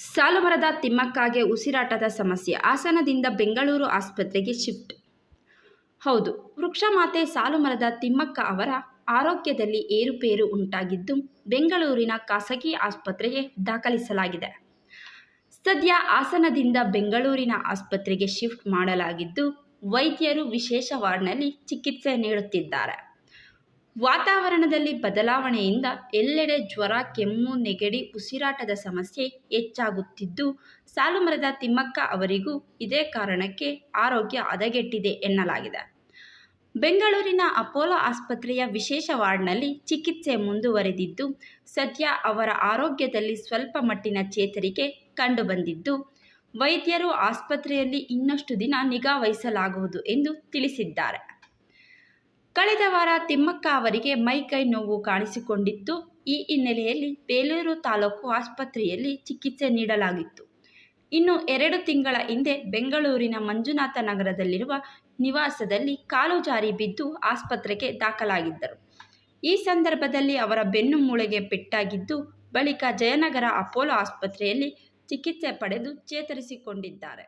ಸಾಲುಮರದ ತಿಮ್ಮಕ್ಕಗೆ ಉಸಿರಾಟದ ಸಮಸ್ಯೆ, ಹಾಸನದಿಂದ ಬೆಂಗಳೂರು ಆಸ್ಪತ್ರೆಗೆ ಶಿಫ್ಟ್. ಹೌದು, ವೃಕ್ಷಮಾತೆ ಸಾಲುಮರದ ತಿಮ್ಮಕ್ಕ ಅವರ ಆರೋಗ್ಯದಲ್ಲಿ ಏರುಪೇರು ಉಂಟಾಗಿದ್ದು, ಬೆಂಗಳೂರಿನ ಖಾಸಗಿ ಆಸ್ಪತ್ರೆಗೆ ದಾಖಲಿಸಲಾಗಿದೆ. ಸದ್ಯ ಹಾಸನದಿಂದ ಬೆಂಗಳೂರಿನ ಆಸ್ಪತ್ರೆಗೆ ಶಿಫ್ಟ್ ಮಾಡಲಾಗಿದ್ದು, ವೈದ್ಯರು ವಿಶೇಷ ವಾರ್ಡ್ನಲ್ಲಿ ಚಿಕಿತ್ಸೆ ನೀಡುತ್ತಿದ್ದಾರೆ. ವಾತಾವರಣದಲ್ಲಿ ಬದಲಾವಣೆಯಿಂದ ಎಲ್ಲೆಡೆ ಜ್ವರ, ಕೆಮ್ಮು, ನೆಗಡಿ, ಉಸಿರಾಟದ ಸಮಸ್ಯೆ ಹೆಚ್ಚಾಗುತ್ತಿದ್ದು, ಸಾಲುಮರದ ತಿಮ್ಮಕ್ಕ ಅವರಿಗೂ ಇದೇ ಕಾರಣಕ್ಕೆ ಆರೋಗ್ಯ ಹದಗೆಟ್ಟಿದೆ ಎನ್ನಲಾಗಿದೆ. ಬೆಂಗಳೂರಿನ ಅಪೋಲೋ ಆಸ್ಪತ್ರೆಯ ವಿಶೇಷ ವಾರ್ಡ್ನಲ್ಲಿ ಚಿಕಿತ್ಸೆ ಮುಂದುವರೆದಿದ್ದು, ಸದ್ಯ ಅವರ ಆರೋಗ್ಯದಲ್ಲಿ ಸ್ವಲ್ಪ ಮಟ್ಟಿನ ಚೇತರಿಕೆ ಕಂಡುಬಂದಿದ್ದು, ವೈದ್ಯರು ಆಸ್ಪತ್ರೆಯಲ್ಲಿ ಇನ್ನಷ್ಟು ದಿನ ನಿಗಾ ವಹಿಸಲಾಗುವುದು ಎಂದು ತಿಳಿಸಿದ್ದಾರೆ. ಕಳೆದ ವಾರ ತಿಮ್ಮಕ್ಕ ಅವರಿಗೆ ಮೈಕೈ ನೋವು ಕಾಣಿಸಿಕೊಂಡಿತ್ತು. ಈ ಹಿನ್ನೆಲೆಯಲ್ಲಿ ಬೇಲೂರು ತಾಲೂಕು ಆಸ್ಪತ್ರೆಯಲ್ಲಿ ಚಿಕಿತ್ಸೆ ನೀಡಲಾಗಿತ್ತು. ಇನ್ನು 2 ತಿಂಗಳ ಹಿಂದೆ ಬೆಂಗಳೂರಿನ ಮಂಜುನಾಥ ನಗರದಲ್ಲಿರುವ ನಿವಾಸದಲ್ಲಿ ಕಾಲು ಜಾರಿ ಬಿದ್ದು ಆಸ್ಪತ್ರೆಗೆ ದಾಖಲಾಗಿದ್ದರು. ಈ ಸಂದರ್ಭದಲ್ಲಿ ಅವರ ಬೆನ್ನು ಮೂಳೆಗೆ ಪೆಟ್ಟಾಗಿದ್ದು, ಬಳಿಕ ಜಯನಗರ ಅಪೋಲೋ ಆಸ್ಪತ್ರೆಯಲ್ಲಿ ಚಿಕಿತ್ಸೆ ಪಡೆದು ಚೇತರಿಸಿಕೊಂಡಿದ್ದಾರೆ.